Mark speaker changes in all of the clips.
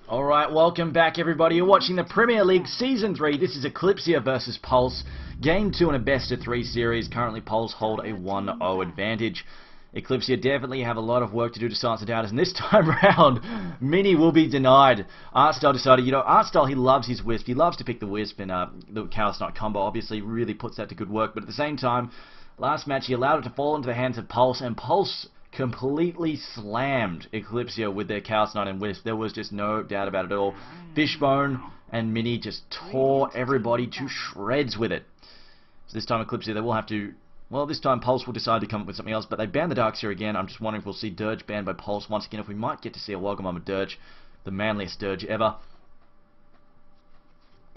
Speaker 1: Alright, welcome back everybody. You're watching the Premier League Season 3. This is Eclypsia versus Pulse. Game 2 in a best of 3 series. Currently Pulse hold a 1-0 advantage. Eclypsia definitely have a lot of work to do to silence the doubters, and this time round, Mini will be denied. Artstyle decided, Artstyle, he loves his Wisp. He loves to pick the Wisp, and the Chaos Knight combo obviously really puts that to good work. But at the same time, last match he allowed it to fall into the hands of Pulse, and Pulse completely slammed Eclypsia with their Chaos Knight and Wisp. There was just no doubt about it at all. Fishbone and Mini just tore everybody to shreds with it. So this time Eclypsia, they will have to... Well, this time Pulse will decide to come up with something else, but they banned the Darkseer again. I'm just wondering if we'll see Dirge banned by Pulse once again, if we might get to see a Wagamama Dirge, the manliest Dirge ever.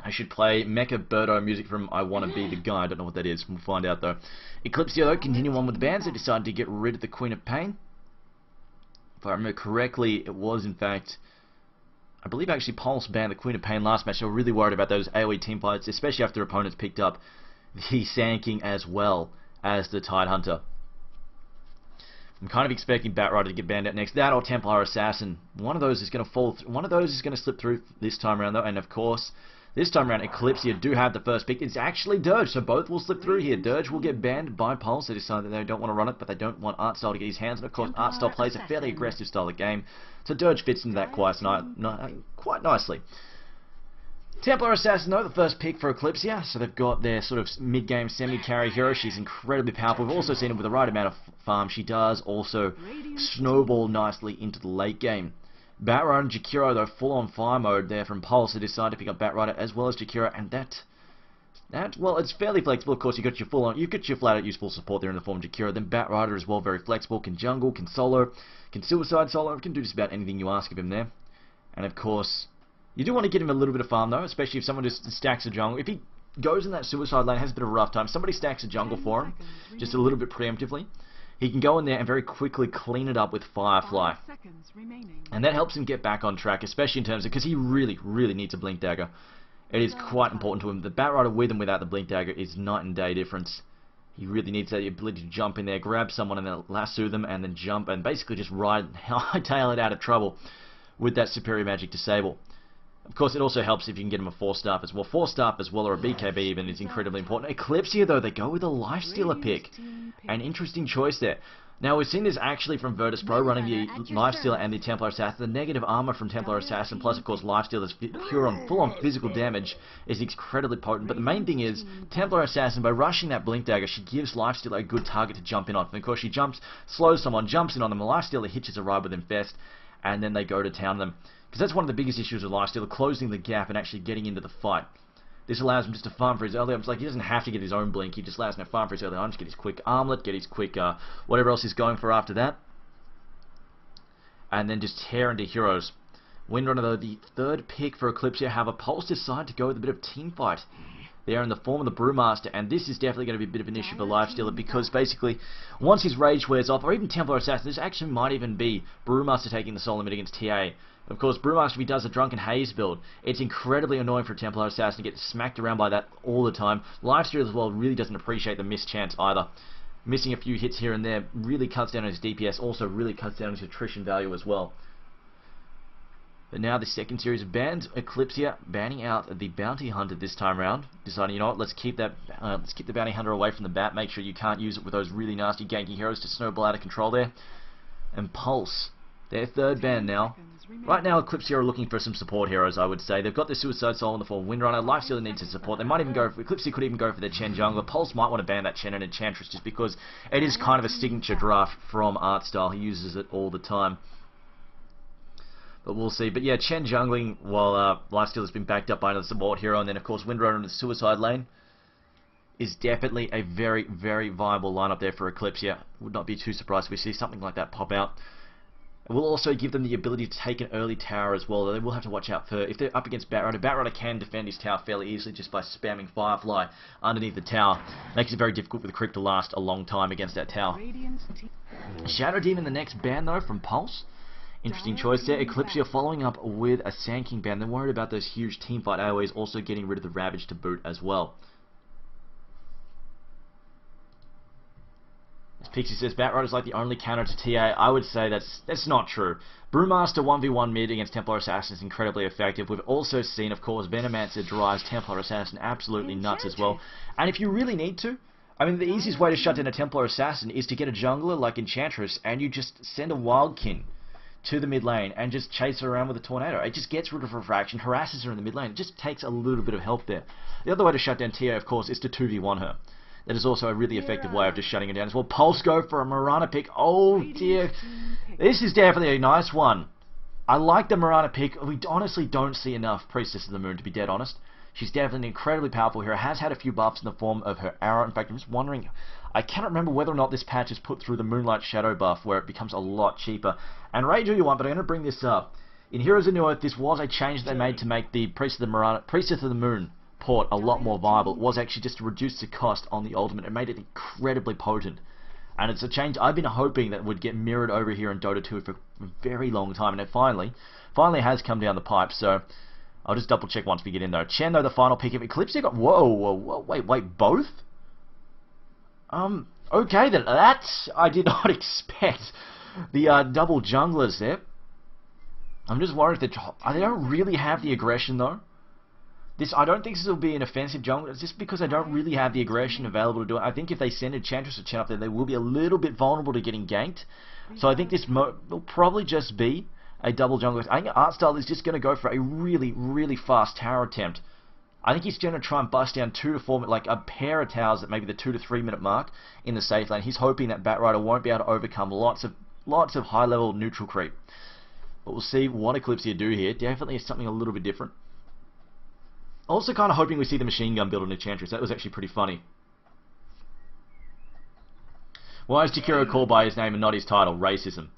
Speaker 1: I should play Mecha Birdo music from I Wanna Be the Guy. I don't know what that is. We'll find out though. Eclypsia though, continue on with the bans. They decided to get rid of the Queen of Pain. If I remember correctly, it was in fact... I believe actually Pulse banned the Queen of Pain last match. They were really worried about those AoE team fights, especially after their opponents picked up the Sand King as well as the Tidehunter. I'm kind of expecting Batrider to get banned out next. That or Templar Assassin. One of those is going to fall. One of those is going to slip through this time around though, and of course, this time around Eclypsia do have the first pick. It's actually Dirge, so both will slip through here. Dirge will get banned by Pulse. They decide that they don't want to run it, but they don't want Artstyle to get his hands. And of course, Artstyle plays a fairly aggressive style of game, so Dirge fits into that quite nicely. Templar Assassin though, the first pick for Eclypsia, so they've got their sort of mid-game semi-carry hero. She's incredibly powerful. We've also seen it with the right amount of farm. She does also snowball nicely into the late game. Batrider and Jakiro though, full on fire mode there from Pulse. They decide to pick up Batrider as well as Jakiro, and that well, it's fairly flexible. Of course, you've got your flat out useful support there in the form of Jakiro. Then Batrider as well, very flexible, can jungle, can solo, can suicide solo, can do just about anything you ask of him there. And of course, you do want to get him a little bit of farm though, especially if someone just stacks a jungle. If he goes in that suicide lane, has a bit of a rough time, somebody stacks a jungle for him, just a little bit preemptively, he can go in there and very quickly clean it up with Firefly. And that helps him get back on track, especially in terms of, because he really, really needs a Blink Dagger. It is quite important to him. The Batrider with and without the Blink Dagger is night and day difference. He really needs that ability to jump in there, grab someone and then lasso them, and then jump and basically just hightail it out of trouble with that superior magic disable. Of course, it also helps if you can get him a 4-star as well. 4-star as well, or a BKB even, is incredibly important. Eclypsia, though, they go with a Lifestealer pick. An interesting choice there. Now, we've seen this actually from Virtus Pro, running the Lifestealer and the Templar Assassin. The negative armor from Templar Assassin, plus, of course, Lifestealer's full-on physical damage is incredibly potent. But the main thing is, Templar Assassin, by rushing that Blink Dagger, she gives Lifestealer a good target to jump in on. And of course, she slows someone, jumps in on them, the Lifestealer hitches a ride with Infest, and then they go to town them. Because that's one of the biggest issues with Lifestealer, closing the gap and actually getting into the fight. This allows him just to farm for his early arms. Like, he doesn't have to get his own blink, he just allows him to farm for his early arms, get his quick armlet, get his quick whatever else he's going for after that. And then just tear into heroes. Windrunner, though, the third pick for Eclypsia, however, Pulse decide to go with a bit of team fight. They're in the form of the Brewmaster, and this is definitely going to be a bit of an issue for Lifestealer, because basically, once his rage wears off, or even Templar Assassin, this actually might even be Brewmaster taking the soul limit against TA. Of course, Brewmaster, if he does a Drunken Haze build, it's incredibly annoying for a Templar Assassin to get smacked around by that all the time. Lifestealer as well really doesn't appreciate the missed chance either. Missing a few hits here and there really cuts down on his DPS, also really cuts down his attrition value as well. But now the second series of bans, Eclypsia banning out the Bounty Hunter this time around, deciding, you know what, let's keep the Bounty Hunter away from the bat, make sure you can't use it with those really nasty ganky heroes to snowball out of control there. And Pulse, their third ban now. Right now, Eclypsia are looking for some support heroes, I would say. They've got the Suicide Soul in the form of Windrunner. Lifestealer needs some support. They might even go for... Eclypsia could even go for their Chen Jungler. Pulse might want to ban that Chen and Enchantress just because it is kind of a signature draft from Artstyle. He uses it all the time. But we'll see. But yeah, Chen jungling while Lifestealer's been backed up by another support hero. And then, of course, Windrunner in the Suicide lane is definitely a very, very viable lineup there for Eclypsia. Would not be too surprised if we see something like that pop out. It will also give them the ability to take an early tower as well, though they will have to watch out for, if they're up against Batrider. Batrider can defend his tower fairly easily just by spamming Firefly underneath the tower. Makes it very difficult for the creep to last a long time against that tower. Shadow Demon, the next ban though from Pulse. Interesting choice there. Eclypsia following up with a Sand King ban. They're worried about those huge teamfight AoEs, also getting rid of the Ravage to boot as well. Pixie says, Batrider's like the only counter to TA. I would say that's not true. Brewmaster 1v1 mid against Templar Assassin is incredibly effective. We've also seen, of course, Venomancer drives Templar Assassin absolutely nuts as well. And if you really need to, I mean, the easiest way to shut down a Templar Assassin is to get a jungler like Enchantress, and you just send a Wildkin to the mid lane and just chase her around with a tornado. It just gets rid of refraction, harasses her in the mid lane. It just takes a little bit of help there. The other way to shut down TA, of course, is to 2v1 her. That is also a really effective way of just shutting her down as well. Pulse go for a Mirana pick. Oh dear. This is definitely a nice one. I like the Mirana pick. We honestly don't see enough Priestess of the Moon, to be dead honest. She's definitely an incredibly powerful hero. Has had a few buffs in the form of her arrow. In fact, I'm just wondering, I cannot remember whether or not this patch is put through the Moonlight Shadow buff, where it becomes a lot cheaper. And rage all you want, but I'm going to bring this up. In Heroes of New Earth, this was a change they made to make the Priestess of the Moon port a lot more viable. It was actually just to reduce the cost on the ultimate. It made it incredibly potent. And it's a change I've been hoping that would get mirrored over here in Dota 2 for a very long time. And it finally has come down the pipe. So I'll just double check once we get in though. Chen though, the final pick of Eclypsia got... Whoa, wait, both? Okay then, that I did not expect. The double junglers there. I'm just worried that they don't really have the aggression though. I don't think this will be an offensive jungle. It's just because I don't really have the aggression available to do it. I think if they send Enchantress or Chen up there, they will be a little bit vulnerable to getting ganked. So I think this will probably just be a double jungler. I think Artstyle is just going to go for a really, really fast tower attempt. I think he's going to try and bust down 2 to 4, like a pair of towers at maybe the 2 to 3 minute mark in the safe lane. He's hoping that Batrider won't be able to overcome lots of high level neutral creep. But we'll see what Eclypsia do here. Definitely is something a little bit different. Also kind of hoping we see the machine gun build on Enchantress. That was actually pretty funny. Why is Jakiro called by his name and not his title? Racism.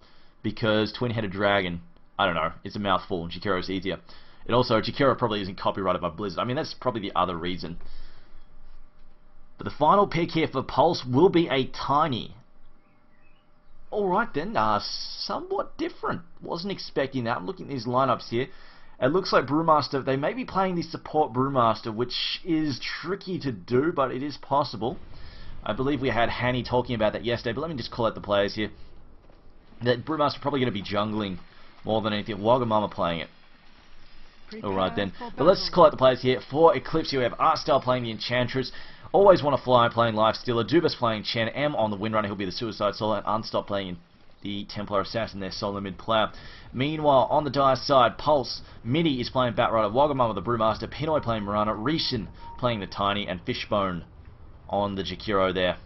Speaker 1: Because Twin-Headed Dragon, I don't know, it's a mouthful and Jakiro's easier. And also, Jakiro probably isn't copyrighted by Blizzard. I mean, that's probably the other reason. But the final pick here for Pulse will be a Tiny. Alright then, somewhat different. Wasn't expecting that. I'm looking at these lineups here. It looks like Brewmaster, they may be playing the support Brewmaster, which is tricky to do, but it is possible. I believe we had Hanny talking about that yesterday, but let me just call out the players here. That Brewmaster probably going to be jungling more than anything. Wagamama playing it. Alright then, but let's call out the players here. For Eclypsia, we have Artstyle playing the Enchantress. Always Want to Fly playing Lifestealer. Dubas playing Chen. M on the Windrunner, he'll be the Suicide Soul, and Unstop playing the Templar Assassin, their solo mid player. Meanwhile, on the Dire side, Pulse, Midi is playing Batrider, Wagamama the Brewmaster, Pinoy playing Mirana, Rishon playing the Tiny, and Fishbone on the Jakiro there.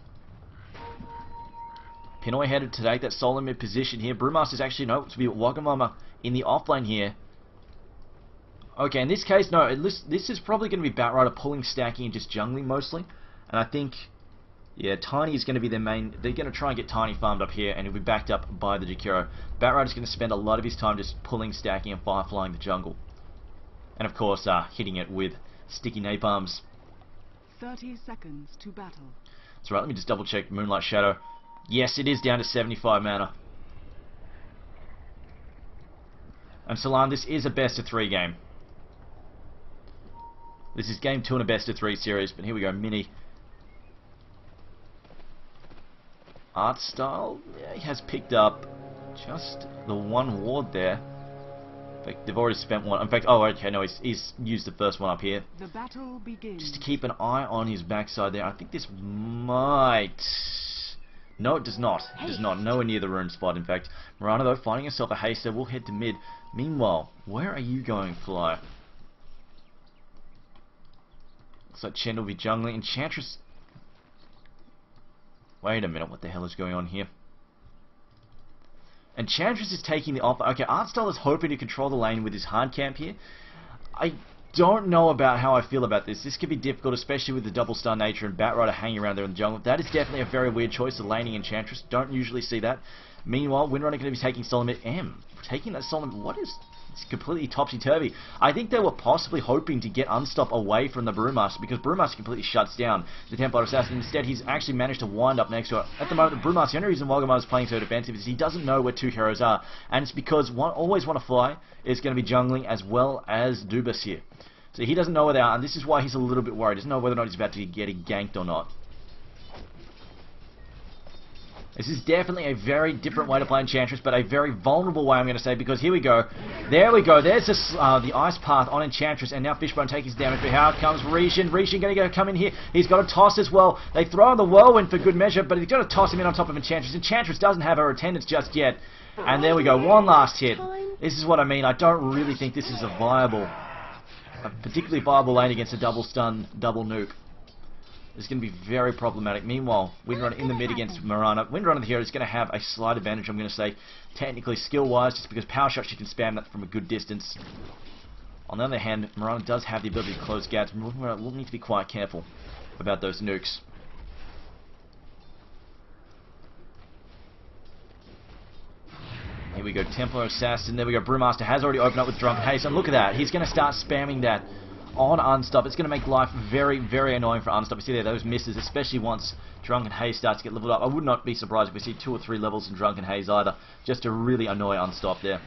Speaker 1: Pinoy headed to take that solo mid position here. Brewmaster's actually, no, to be Wagamama in the offlane here. Okay, in this case, no, this is probably going to be Batrider pulling, stacking, and just jungling mostly. And I think, yeah, Tiny is going to be their main. They're going to try and get Tiny farmed up here, and he'll be backed up by the Jakiro. Batrider's going to spend a lot of his time just pulling, stacking, and fireflying the jungle. And of course, hitting it with sticky napalms.
Speaker 2: 30 seconds to battle.
Speaker 1: That's right, let me just double check Moonlight Shadow. Yes, it is down to 75 mana. And Salan, this is a best of 3 game. This is game 2 in a best of 3 series, but here we go, Mini. Artstyle, yeah, he has picked up just the 1 ward there. In fact, they've already spent 1. In fact, oh, okay, no, he's used the first one up here.
Speaker 2: The battle begins.
Speaker 1: Just to keep an eye on his backside there. I think this might... No, it does not. It does not. Nowhere near the rune spot, in fact. Mirana, though, finding herself a haster, will head to mid. Meanwhile, where are you going, Fly? Looks like Chen will be jungling. Enchantress... Wait a minute, what the hell is going on here? Enchantress is taking the offer. Okay, Artstyle is hoping to control the lane with his hard camp here. I don't know about how I feel about this. This could be difficult, especially with the double star nature and Batrider hanging around there in the jungle. That is definitely a very weird choice, the laning Enchantress. Don't usually see that. Meanwhile, Windrunner going to be taking Solomid. Taking that Solomid. What is... It's completely topsy-turvy. I think they were possibly hoping to get Unstop away from the Brewmaster, because Brewmaster completely shuts down the Templar Assassin. Instead, he's actually managed to wind up next to it. At the moment, the Brewmaster, the only reason Wagamama is playing so defensive is he doesn't know where 2 heroes are, and it's because Always Want to Fly is going to be jungling as well as Dubas here. So he doesn't know where they are, and this is why he's a little bit worried. He doesn't know whether or not he's about to get ganked or not. This is definitely a very different way to play Enchantress, but a very vulnerable way, I'm going to say, because here we go. There we go. There's this, the Ice Path on Enchantress, and now Fishbone taking his damage. But how comes Rishon? Rishon going to come in here. He's got a toss as well. They throw in the Whirlwind for good measure, but he's got to toss him in on top of Enchantress. Enchantress doesn't have her attendance just yet. And there we go. One last hit. This is what I mean. I don't really think this is a particularly viable lane against a double stun, double nuke. It's going to be very problematic. Meanwhile, Windrunner in the mid against Mirana. Windrunner here is going to have a slight advantage, I'm going to say, technically skill-wise, just because Power Shot, she can spam that from a good distance. On the other hand, Mirana does have the ability to close gaps. Mirana will need to be quite careful about those nukes. Here we go, Templar Assassin. There we go, Brewmaster has already opened up with Drunken Haste. And look at that, he's going to start spamming that on Unstop. It's going to make life very, very annoying for Unstop. You see there, those misses, especially once Drunken Haze starts to get leveled up. I would not be surprised if we see 2 or 3 levels in Drunken Haze either, just to really annoy Unstop there.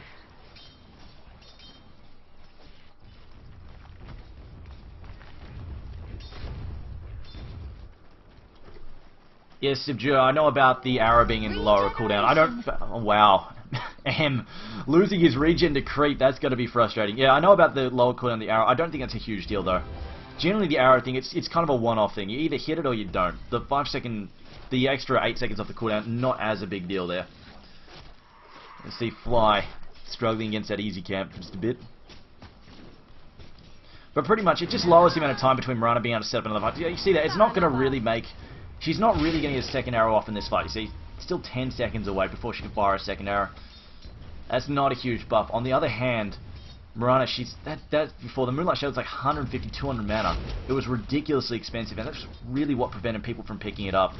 Speaker 1: Yes, Subdue, I know about the arrow being in lower cooldown. I don't... Oh, wow. Losing his regen to creep, that's going to be frustrating. Yeah, I know about the lower cooldown of the arrow. I don't think that's a huge deal, though. Generally, the arrow thing, it's kind of a one-off thing. You either hit it or you don't. The extra 8 seconds off the cooldown, not as a big deal there. Let's see Fly struggling against that easy camp just a bit. But pretty much, it just lowers the amount of time between Mirana being able to set up another fight. You see that? It's not going to really make... She's not really going to get a second arrow off in this fight, you see. Still 10 seconds away before she can fire a second arrow. That's not a huge buff. On the other hand, Mirana, that before the Moonlight Shadow was like 150, 200 mana. It was ridiculously expensive, and that's really what prevented people from picking it up.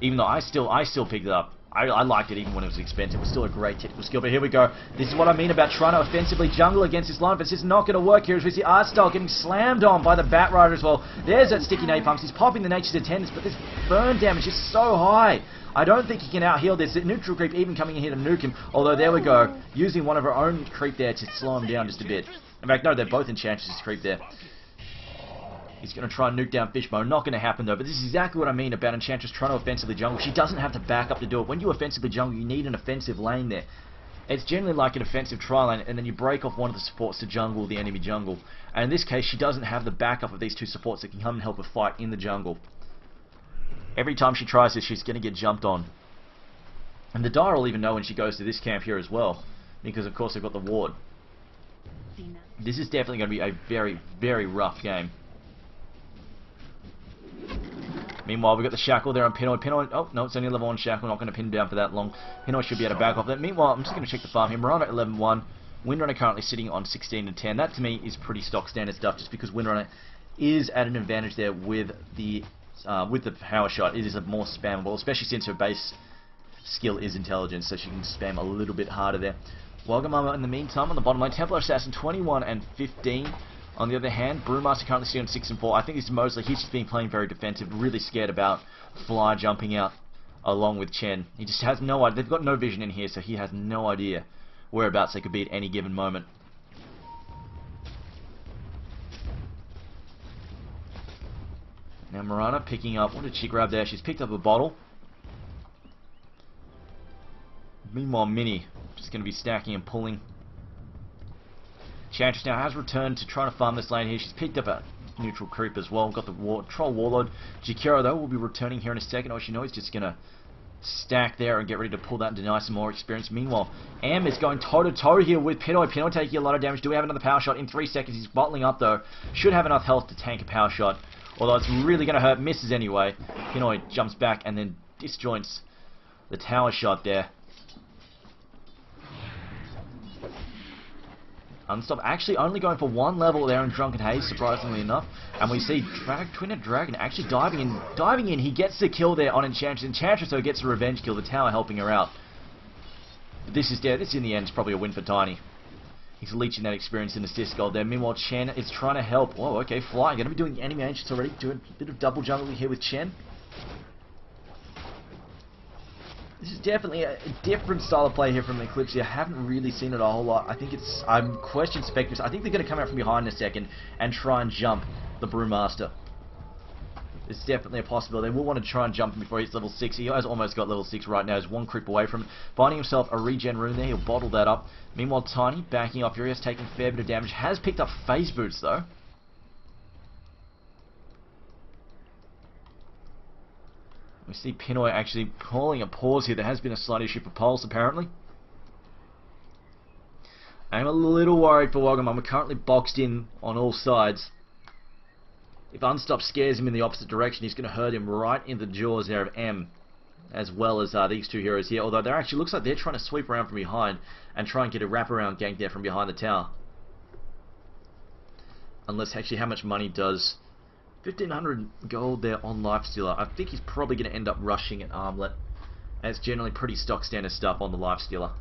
Speaker 1: Even though I still picked it up. I liked it even when it was expensive. It was still a great technical skill. But here we go. This is what I mean about trying to offensively jungle against this lineup. It's just not going to work here as we see Artstyle getting slammed on by the Bat Rider as well. There's that sticky napalms. He's popping the Nature's Attendance, but this burn damage is so high. I don't think he can out-heal this. Neutral Creep even coming in here to nuke him. Although, there we go. Using one of her own creep there to slow him down just a bit. In fact, no, they're both Enchantress's creep there. He's going to try and nuke down Fishbone. Not going to happen, though. But this is exactly what I mean about Enchantress trying to offensively jungle. She doesn't have to back up to do it. When you offensively jungle, you need an offensive lane there. It's generally like an offensive tri-lane, and then you break off one of the supports to jungle the enemy jungle. And in this case, she doesn't have the backup of these 2 supports that can come and help her fight in the jungle. Every time she tries this, she's going to get jumped on. And the Dire will even know when she goes to this camp here as well, because of course they've got the ward. This is definitely going to be a very, very rough game. Meanwhile, we've got the Shackle there on Pinoy. Pinoy, oh, no, it's only a level 1 Shackle, not going to pin him down for that long. Pinoy should be able to back off that. Meanwhile, I'm just going to check the farm here. Mirana at 11-1. Windrunner currently sitting on 16-10. That, to me, is pretty stock standard stuff, just because Windrunner is at an advantage there with the Power Shot. It is a more spammable, especially since her base skill is Intelligence, so she can spam a little bit harder there. Wagamama, in the meantime, on the bottom line, Templar Assassin 21-15. On the other hand, Brewmaster currently sitting on 6-4. I think it's mostly he's just been playing very defensive, really scared about Fly jumping out along with Chen. He just has no idea. They've got no vision in here, so he has no idea whereabouts they could be at any given moment. Now Mirana picking up, what did she grab there? She's picked up a bottle. Meanwhile, Minnie just going to be stacking and pulling. Enchantress now has returned to trying to farm this lane here. She's picked up a neutral creep as well. Got the Troll Warlord. Jakiro, though, will be returning here in a second. Oh, she knows he's just going to stack there and get ready to pull that and deny some more experience. Meanwhile, Am is going toe-to-toe here with Pinoy. Pinoy taking a lot of damage. Do we have another Power Shot in 3 seconds? He's bottling up, though. Should have enough health to tank a Power Shot. Although it's really going to hurt. Misses anyway. Pinoy jumps back and then disjoints the Tower Shot there. Unstop actually only going for 1 level there in Drunken Haze, surprisingly enough. And we see Twin Dragon actually diving in. He gets the kill there on Enchantress. Enchantress, though, gets a revenge kill. The tower helping her out. But this in the end is probably a win for Tiny. He's leeching that experience in the assist gold there. Meanwhile, Chen is trying to help. Whoa, okay, Fly. Going to be doing the enemy agents already. Doing a bit of double jungling here with Chen. This is definitely a different style of play here from Eclypsia. I haven't really seen it a whole lot. I think I'm questioning Spectres. I think they're going to come out from behind in a second and try and jump the Brewmaster. It's definitely a possibility. They will want to try and jump him before he hits level 6. He has almost got level 6 right now. He's one creep away from it. Finding himself a regen rune there. He'll bottle that up. Meanwhile, Tiny backing off here. He has taken a fair bit of damage. Has picked up phase boots, though. We see Pinoy actually calling a pause here. There has been a slight issue for Pulse, apparently. I'm a little worried for Wagamama. We're currently boxed in on all sides. If Unstop scares him in the opposite direction, he's going to hurt him right in the jaws there of M, as well as these two heroes here. Although there actually looks like they're trying to sweep around from behind and try and get a wraparound gank there from behind the tower. Unless actually how much money does 1500 gold there on Lifestealer. I think he's probably going to end up rushing an armlet. And it's generally pretty stock standard stuff on the Lifestealer.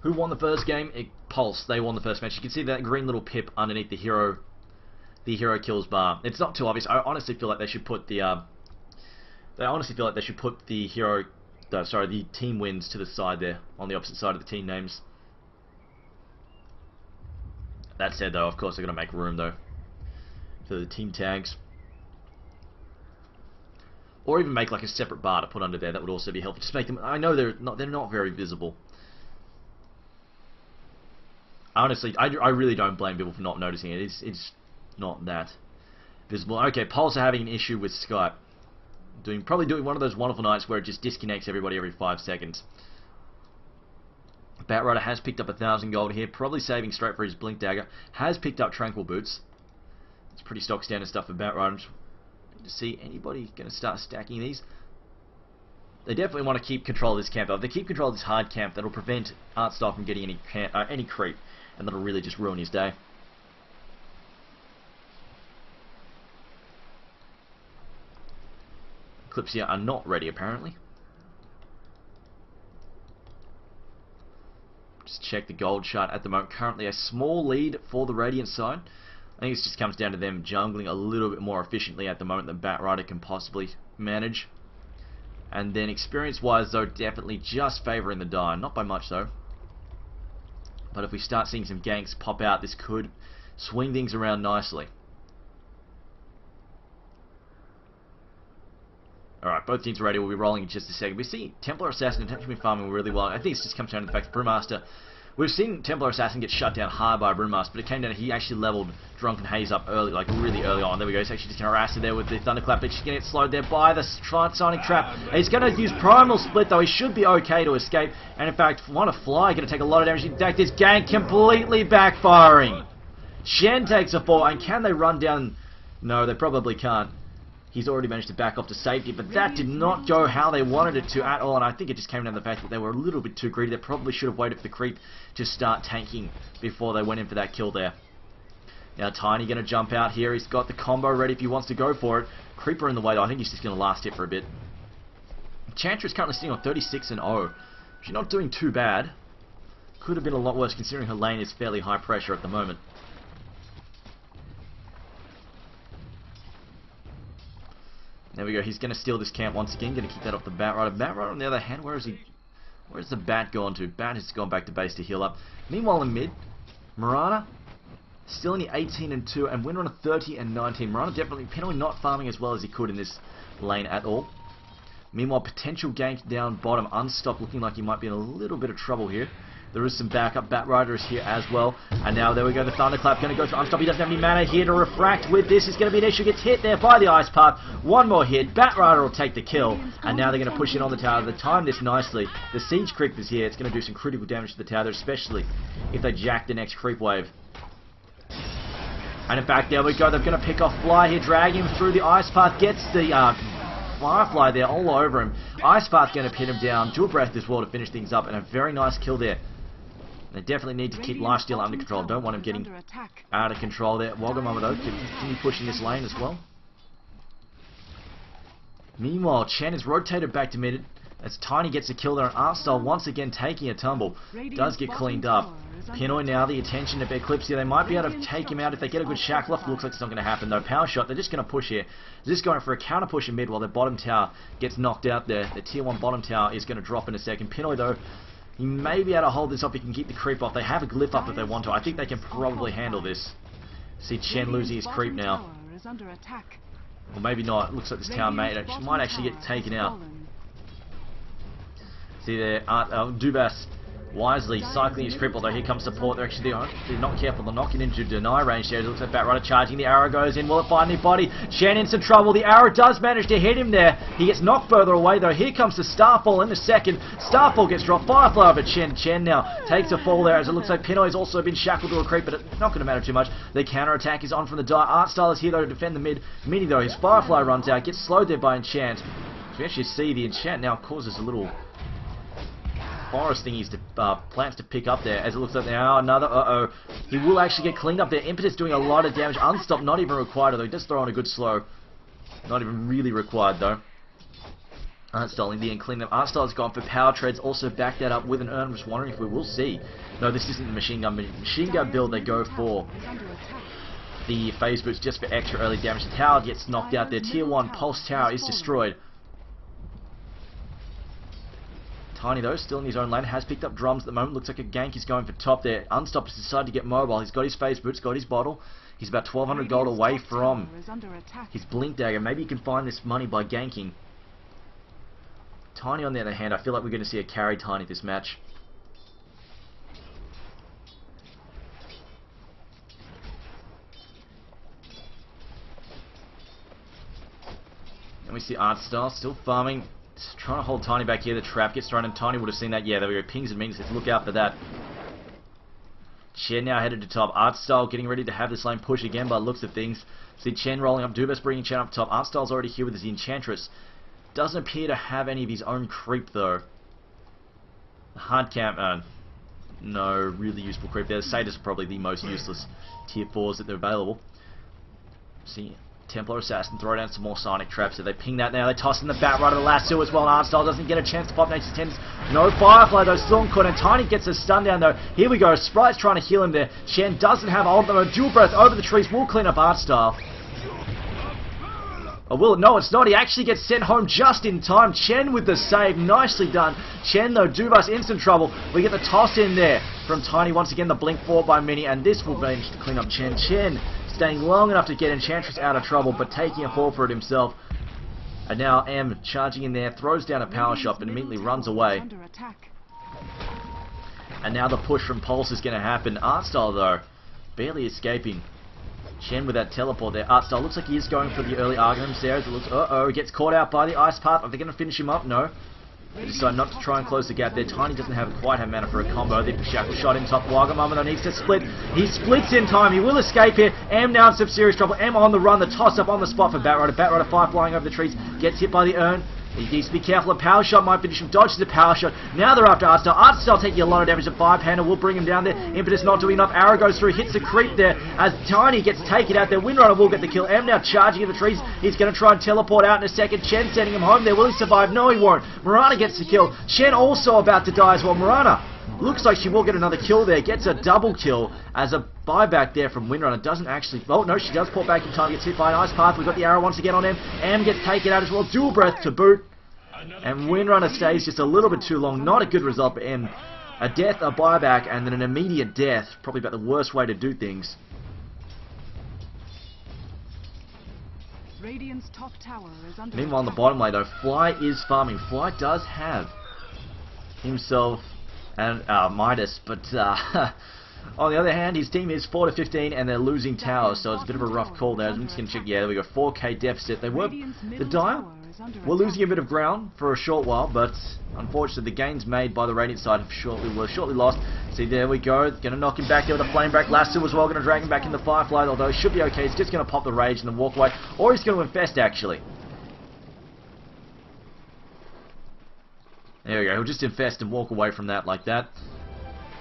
Speaker 1: Who won the first game? Pulse. They won the first match. You can see that green little pip underneath the hero kills bar. It's not too obvious. I honestly feel like they should put the the team wins to the side there on the opposite side of the team names. That said, though, of course they're going to make room though for the team tags, or even make like a separate bar to put under there. That would also be helpful. Just make them. I know they're not very visible. Honestly, I really don't blame people for not noticing it. It's not that visible. Okay, Pulse are having an issue with Skype. Probably doing one of those wonderful nights where it just disconnects everybody every 5 seconds. Batrider has picked up 1,000 gold here, probably saving straight for his Blink Dagger. Has picked up Tranquil Boots. It's pretty stock standard stuff for Batrider. To see anybody going to start stacking these. They definitely want to keep control of this camp. If they keep control of this hard camp, that'll prevent Artstar from getting any creep. And that'll really just ruin his day. Eclypsia are not ready, apparently. Just check the gold chart at the moment. Currently a small lead for the Radiant side. I think it just comes down to them jungling a little bit more efficiently at the moment than Batrider can possibly manage. And then experience-wise, though, definitely just favouring the die. Not by much, though. But if we start seeing some ganks pop out, this could swing things around nicely. Alright, both teams are ready. We'll be rolling in just a second. We see Templar Assassin and Templar farming really well. I think this just comes down to the fact that Brewmaster... We've seen Templar Assassin get shut down hard by Brewmaster, but it came down to he actually leveled Drunken Haze up early, like really early on. There we go. He's actually just going to harass it there with the Thunderclap, but he's going to get slowed there by the Sonic Trap. He's going to use Primal Split, though. He should be okay to escape. And in fact, Wanna Fly going to take a lot of damage. In fact, this gank completely backfiring. Shen takes a fall, and can they run down? No, they probably can't. He's already managed to back off to safety, but that did not go how they wanted it to at all, and I think it just came down to the fact that they were a little bit too greedy. They probably should have waited for the creep to start tanking before they went in for that kill there. Now Tiny going to jump out here. He's got the combo ready if he wants to go for it. Creeper in the way, though. I think he's just going to last hit for a bit. Chantry is currently sitting on 36-0. She's not doing too bad. Could have been a lot worse considering her lane is fairly high pressure at the moment. There we go. He's going to steal this camp once again. Going to keep that off the Batrider. Batrider, on the other hand, where is he? Where's the Bat gone to? Bat has gone back to base to heal up. Meanwhile, in mid, Mirana still in the 18-2, and Winner on a 30-19. Mirana definitely, Pinoy not farming as well as he could in this lane at all. Meanwhile, potential gank down bottom. Unstopped looking like he might be in a little bit of trouble here. There is some backup. Batrider is here as well. And now there we go. The Thunderclap going to go to Unstop. He doesn't have any mana here to refract with this. It's going to be an issue. Gets hit there by the Ice Path. One more hit. Batrider will take the kill. And now they're going to push in on the tower. They time this nicely. The Siege Creep is here. It's going to do some critical damage to the tower, especially if they jack the next creep wave. And in fact, there we go. They're going to pick off Fly here. Drag him through the Ice Path. Gets the Firefly there all over him. Ice Path going to pin him down. Dual Breath as well to finish things up. And a very nice kill there. They definitely need to keep Lifesteal under control. Don't want him getting out of control there. Wagamama, though, can continue pushing this lane as well. Meanwhile, Chen is rotated back to mid as Tiny gets a kill there, and Artstar once again taking a tumble. Does get cleaned up. Pinoy now, the attention of Eclypsia. They might be able to take him out if they get a good shackle off. Looks like it's not going to happen, though. Power Shot, they're just going to push here. They're just going for a counter push in mid while their bottom tower gets knocked out there. The tier 1 bottom tower is going to drop in a second. Pinoy, though, he may be able to hold this up. He can keep the creep off. They have a glyph up if they want to. I think they can probably handle this. See Chen losing his creep now.
Speaker 2: is under attack.
Speaker 1: Or maybe not. It looks like this tower might actually get taken out. See there, Dubas wisely cycling his cripple, though here comes support. They're not careful. They're knocking into deny range there. It looks like Batrider charging. The arrow goes in. Will it find anybody? Chen in some trouble. The arrow does manage to hit him there. He gets knocked further away, though. Here comes the Starfall in the second. Starfall gets dropped. Firefly over Chen. Chen now takes a fall there, as it looks like Pinoy's also been shackled to a creep, but it's not going to matter too much. The counter-attack is on from the die. Artstyle is here, though, to defend the mid. Mini, though, his Firefly runs out. Gets slowed there by Enchant. So we actually see the Enchant now causes a little forest thingies to plants to pick up there, as it looks like now another he will actually get cleaned up there. Impetus doing a lot of damage. Unstop not even required, although he does throw on a good slow. Not even really required though. Artstyle the clean up. Artstyle's gone for power treads, also back that up with an urn. Just wondering if we will see. No, this isn't the machine gun build. They go for the phase boots just for extra early damage. The tower gets knocked out there. Tier 1 pulse tower is destroyed. Tiny though, still in his own lane, has picked up drums at the moment. Looks like a gank is going for top there. Unstop has decided to get mobile. He's got his phase boots, got his bottle. He's about 1200 gold away from his blink dagger. Maybe you can find this money by ganking. Tiny on the other hand, I feel like we're going to see a carry Tiny this match. And we see Artstyle still farming. Trying to hold Tiny back here. The trap gets thrown and Tiny would have seen that. Yeah, there we go. Pings and means. Let's look out for that. Chen now headed to top. Artstyle getting ready to have this lane push again by the looks of things. See Chen rolling up. Dubas bringing Chen up top. Artstyle's already here with his Enchantress. Doesn't appear to have any of his own creep though. Hard camp, no really useful creep there. Satyrs are probably the most useless tier 4s that are available. See Templar Assassin, throw down some more Sonic traps. So they ping that now. They toss in the Batrider, the lasso as well. Artstyle doesn't get a chance to pop Nature's Tenders. No Firefly though. Stormcourt and Tiny gets a stun down though. Here we go. Sprite's trying to heal him there. Shen doesn't have ultimate. Dual Breath over the trees will clean up Artstyle. Oh, will it? No, it's not. He actually gets sent home just in time. Chen with the save. Nicely done. Chen, though, Dubas instant trouble. We get the toss in there from Tiny. Once again, the blink forward by Mini, and this will manage to clean up Chen. Chen staying long enough to get Enchantress out of trouble, but taking a fall for it himself. And now M charging in there, throws down a power shot, but immediately runs away. And now the push from Pulse is going to happen. Artstyle, though, barely escaping. Chen with that teleport there. Artstyle looks like he is going for the early Argonums there. It looks, gets caught out by the Ice Path. Are they going to finish him up? No. They decide not to try and close the gap there. Tiny doesn't quite have mana for a combo. The Shackle shot in top. Wagamama needs to split. He splits in time. He will escape here. M now in some serious trouble. M on the run. The toss up on the spot for Batrider. Batrider fire flying over the trees. Gets hit by the urn. He needs to be careful. A power shot might finish him. Dodges the power shot. Now they're after Artstyle. Artstyle taking a lot of damage. A 5-hander will bring him down there. Impetus not doing enough. Arrow goes through. Hits the creep there as Tiny gets taken out there. Windrunner will get the kill. M now charging in the trees. He's going to try and teleport out in a second. Chen sending him home there. Will he survive? No, he won't. Murana gets the kill. Chen also about to die as well. Murana looks like she will get another kill there. Gets a double kill as a buyback there from Windrunner. Doesn't actually... Oh, no, she does port back in time. Gets hit by an Ice Path. We've got the arrow once again on M. M gets taken out as well. Dual Breath to boot. And Windrunner stays just a little bit too long. Not a good result for M. A death, a buyback, and then an immediate death. Probably about the worst way to do things.
Speaker 2: Radiant's top tower is under
Speaker 1: Meanwhile, on the bottom lane, though, Fly is farming. Fly does have himself and Midas, but on the other hand, his team is 4-15 and they're losing towers, so it's a bit of a rough call there. I'm just going to check. Yeah, there we go. 4k deficit. They were the Dire. We're losing a bit of ground for a short while, but unfortunately the gains made by the Radiant side were shortly lost. See, there we go. Going to knock him back there with a flame break. Lasso as well. Going to drag him back in the Firefly, although he should be okay. He's just going to pop the rage and then walk away, or he's going to infest actually. There we go. He'll just infest and walk away from that like that.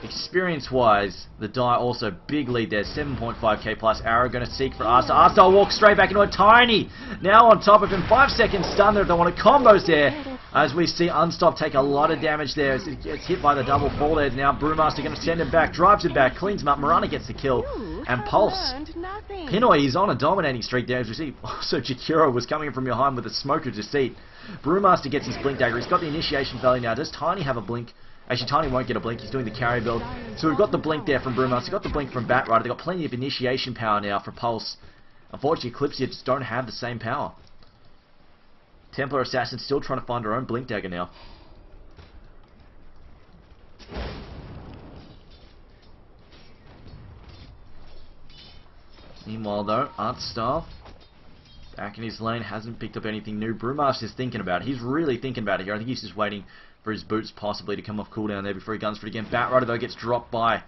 Speaker 1: Experience-wise, the Dire also big lead there, 7.5k plus. Arrow going to seek for Artstyle. Artstyle walks straight back into a Tiny. Now on top of him, 5 seconds stun there if they want to combos there. As we see Unstop take a lot of damage there as it gets hit by the double fall there. Now Brewmaster going to send him back, drives him back, cleans him up. Murana gets the kill. And Pulse. Pinoy is on a dominating streak there as we see. Also Jakiro was coming in from behind with a Smoke of Deceit. Brewmaster gets his Blink Dagger. He's got the initiation value now. Does Tiny have a Blink? Actually, Tiny won't get a blink. He's doing the carry build. So we've got the blink there from Brewmaster. We've got the blink from Batrider. They've got plenty of initiation power now for Pulse. Unfortunately, Eclypsia just don't have the same power. Templar Assassin still trying to find her own Blink Dagger now. Meanwhile though, Art Style, back in his lane, hasn't picked up anything new. Brewmaster's thinking about it. He's really thinking about it here. I think he's just waiting for his boots possibly to come off cooldown there before he guns for it again. Batrider though gets dropped by.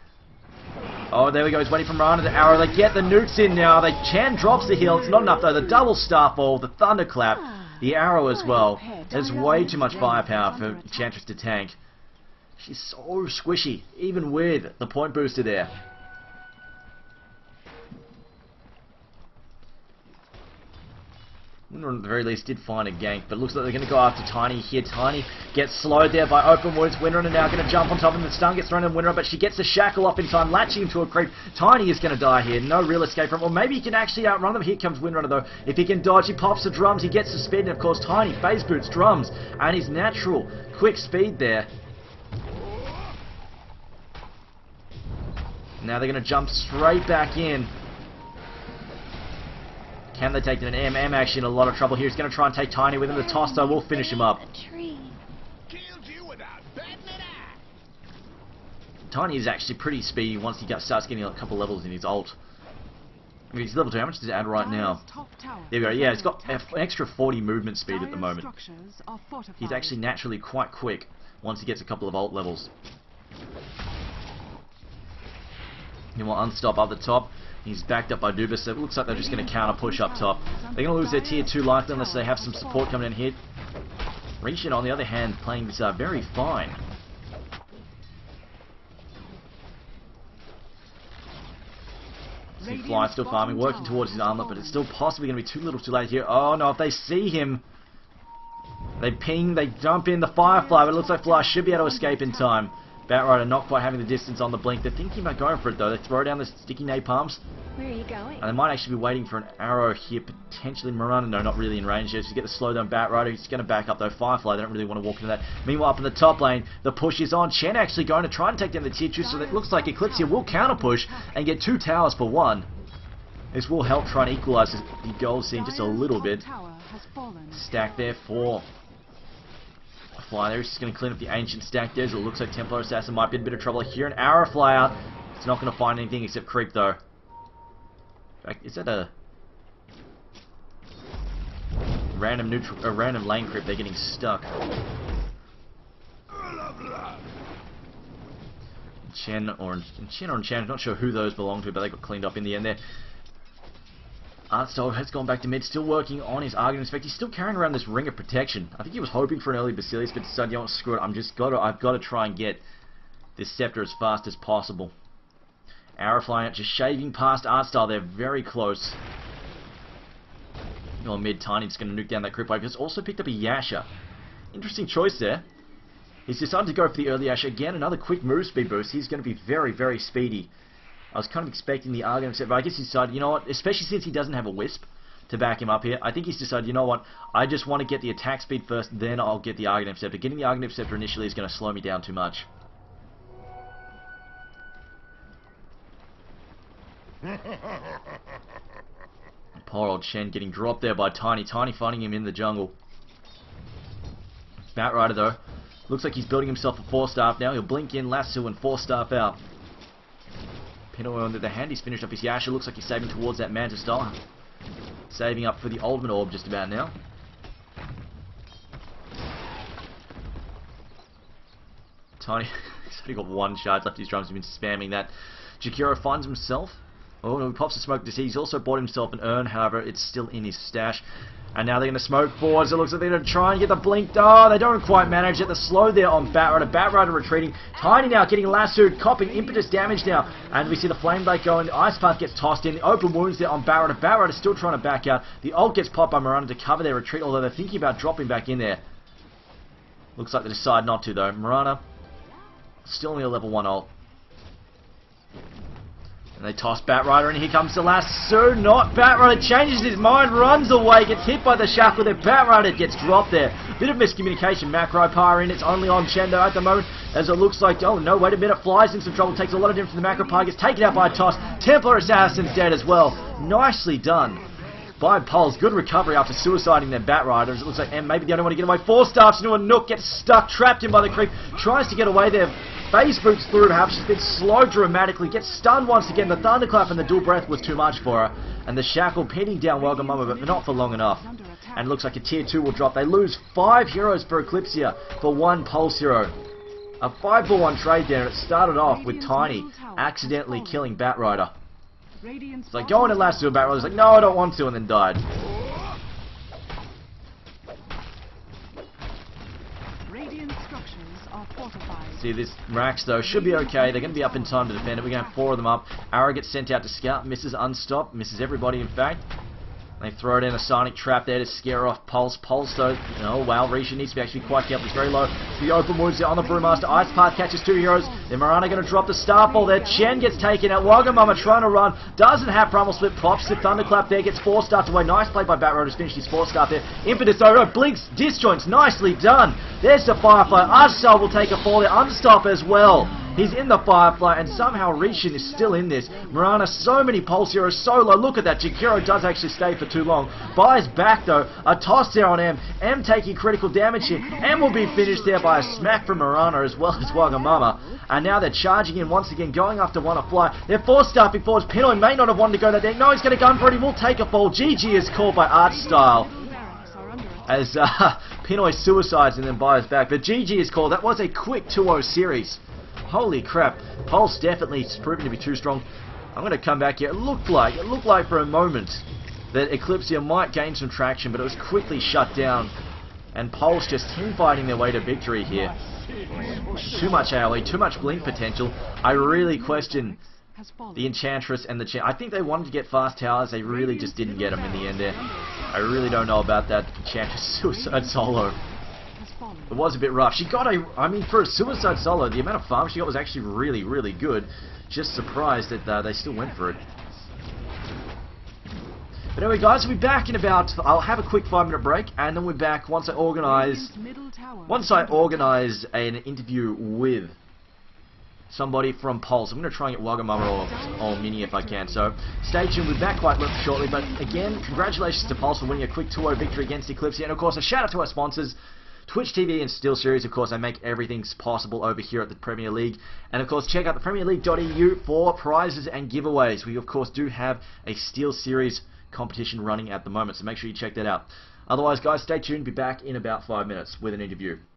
Speaker 1: Oh, there we go. He's waiting for Miranda to arrow. They get the nukes in now. Chan drops the heal. It's not enough though. The double Starfall, the Thunderclap, the arrow as well. There's way too much firepower for Enchantress to tank. She's so squishy, even with the point booster there. Winter at the very least did find a gank, but it looks like they're going to go after Tiny here. Tiny gets slowed there by open wounds. Winter are now going to jump on top of him. The stun gets thrown in Winter, but she gets the shackle off in time, latching into a creep. Tiny is going to die here. No real escape from him. Or maybe he can actually outrun them. Here comes Windrunner though. If he can dodge, he pops the drums. He gets the speed, and of course Tiny phase boots drums, and his natural quick speed there. Now they're going to jump straight back in. Can they take it? An MM actually in a lot of trouble here. He's going to try and take Tiny with him. The toss though will finish him up. Tiny is actually pretty speedy once he starts getting a couple levels in his ult. I mean, he's level 2. How much does it add right now? There we go. Yeah, he's got an extra 40 movement speed at the moment. He's actually naturally quite quick once he gets a couple of ult levels. He will unstop up the top. He's backed up by Dubas, so it looks like they're just going to counter push up top. They're going to lose their tier 2 life unless they have some support coming in here. Renshin, on the other hand, playing this very fine. See Fly still farming, working towards his armlet, but it's still possibly going to be too little too late here. Oh no, if they see him, they ping, they jump in the Firefly, but it looks like Fly should be able to escape in time. Batrider not quite having the distance on the blink. They're thinking about going for it though. They throw down the sticky napalms.
Speaker 3: Where are you going?
Speaker 1: And they might actually be waiting for an arrow here, potentially. Miranda, no, not really in range yet. So you get the slowdown Batrider. He's going to back up though. Firefly, they don't really want to walk into that. Meanwhile, up in the top lane, the push is on. Chen actually going to try and take down the tier 2, so it looks like Eclypsia will counter push and get 2 towers for 1. This will help try and equalize the goal scene just a little bit. Stack there for Fly there. He's just going to clean up the ancient stack there. So it looks like Templar Assassin might be in a bit of trouble here. An arrow fly out. It's not going to find anything except creep though. In fact, is that a random lane creep? They're getting stuck. Chen or Enchanted, not sure who those belong to, but they got cleaned up in the end there. Artstyle has gone back to mid, still working on his argument. In fact, he's still carrying around this ring of protection. I think he was hoping for an early Basilius, but decided, you know what, screw it, I've got to try and get this scepter as fast as possible. Arrow flying out, just shaving past Artstyle. They're very close. Or mid, Tiny just going to nuke down that creep wave. He's also picked up a Yasha. Interesting choice there. He's decided to go for the early Yasha. Again, another quick move speed boost. He's going to be very, very speedy. I was kind of expecting the argument, but I guess he decided, you know what, especially since he doesn't have a Wisp to back him up here, I think he's decided, you know what, I just want to get the attack speed first, then I'll get the Argonaut Scepter. Getting the Argonaut Scepter initially is going to slow me down too much. Poor old Shen getting dropped there by Tiny. Tiny finding him in the jungle. Batrider though, looks like he's building himself a 4-staff now. He'll blink in, lasso, and 4-staff out. Pinot under the hand, he's finished up his Yasha. Looks like he's saving towards that Manta style. Saving up for the Ultimate Orb just about now. Tiny, he's only got 1 shot left his drums. He's been spamming that. Jakiro finds himself. Oh no, he pops the smoke to see. He's also bought himself an urn, however, it's still in his stash. And now they're going to smoke forwards. It looks like they're going to try and get the blink. Oh, they don't quite manage it. The slow there on Batrider. Batrider retreating. Tiny now getting lassoed, copping impetus damage now. And we see the Flame Blade going. The Ice Path gets tossed in. The open wounds there on Batrider. Batrider still trying to back out. The ult gets popped by Miranda to cover their retreat, although they're thinking about dropping back in there. Looks like they decide not to, though. Miranda still only a level 1 ult. And they toss Batrider, and here comes the lasso. Not Batrider, changes his mind, runs away, gets hit by the shackle there. Batrider gets dropped there. Bit of miscommunication. Macro Pyre in, it's only on Chendo at the moment, as it looks like, oh no, wait a minute, Fly's in some trouble, takes a lot of damage from the Macro Pyre, gets taken out by a toss. Templar Assassin's dead as well. Nicely done by Pulse. Good recovery after suiciding their Bat Riders. It looks like M maybe the only one to get away. 4-stars into a nook, gets stuck, trapped in by the creep, tries to get away there. Phase boots through perhaps. She's been slowed dramatically, gets stunned once again. The Thunderclap and the dual breath was too much for her. And the Shackle pinning down Wagamama, but not for long enough. And it looks like a tier 2 will drop. They lose 5 heroes for Eclypsia for 1 Pulse hero. A 5-for-1 trade there, and it started off with Tiny accidentally killing Bat Rider. It's like, go on and last to a Bat Rider. It's like, no, I don't want to, and then died.
Speaker 2: Radiant structures are fortified.
Speaker 1: See, this Rax, though, should be okay. They're going to be up in time to defend it. We're going to have 4 of them up. Arrow gets sent out to scout, misses unstopped, misses everybody, in fact. They throw down a Sonic Trap there to scare off Pulse. Pulse, though, oh wow, Risha needs to be actually quite careful. He's very low. The open wounds there on the Brewmaster. Ice Path catches 2 heroes. Then Mirana going to drop the Starfall there. Chen gets taken out. Wagamama trying to run. Doesn't have Primal Split. Pops the Thunderclap there. Gets 4 starts away. Nice play by Batroid. Finished his 4-star there. Impetus, though, blinks. Disjoints. Nicely done. There's the Firefly. Archstar will take a fall there. Unstop as well. He's in the Firefly, and somehow Rishin is still in this. Mirana, so many Pulse heroes, so low. Look at that. Jakiro does actually stay for too long. Buys back, though. A toss there on M. M taking critical damage here. M will be finished there by a smack from Mirana as well as Wagamama. And now they're charging in once again, going after Wanna Fly. They're 4-staffing forwards. Pinoy may not have wanted to go that deck. No, he's going to gun for it. He will take a fall. GG is called by Archstyle as Pinoy suicides and then buys back. But GG is called. That was a quick 2-0 series. Holy crap. Pulse definitely is proving to be too strong. I'm going to come back here. It looked like for a moment that Eclypsia might gain some traction, but it was quickly shut down. And Pulse just team-fighting their way to victory here. Too much AoE, too much blink potential. I really question the Enchantress and the I think they wanted to get fast towers. They really just didn't get them in the end there. I really don't know about that Enchantress suicide solo. It was a bit rough. She got I mean, for a suicide solo, the amount of farm she got was actually really, really good. Just surprised that they still went for it. But anyway, guys, we'll be back in about, I'll have a quick 5-minute break, and then we're back once I organise an interview with somebody from Pulse. I'm going to try and get Wagamama or Mini if I can. So stay tuned. We'll be back quite shortly. But again, congratulations to Pulse for winning a quick 2-0 victory against Eclypsia. And of course, a shout out to our sponsors, Twitch TV and SteelSeries. Of course, I make everything possible over here at the Premier League. And of course, check out the premierleague.eu for prizes and giveaways. We of course do have a SteelSeries competition running at the moment, so make sure you check that out. Otherwise, guys, stay tuned. Be back in about 5 minutes with an interview.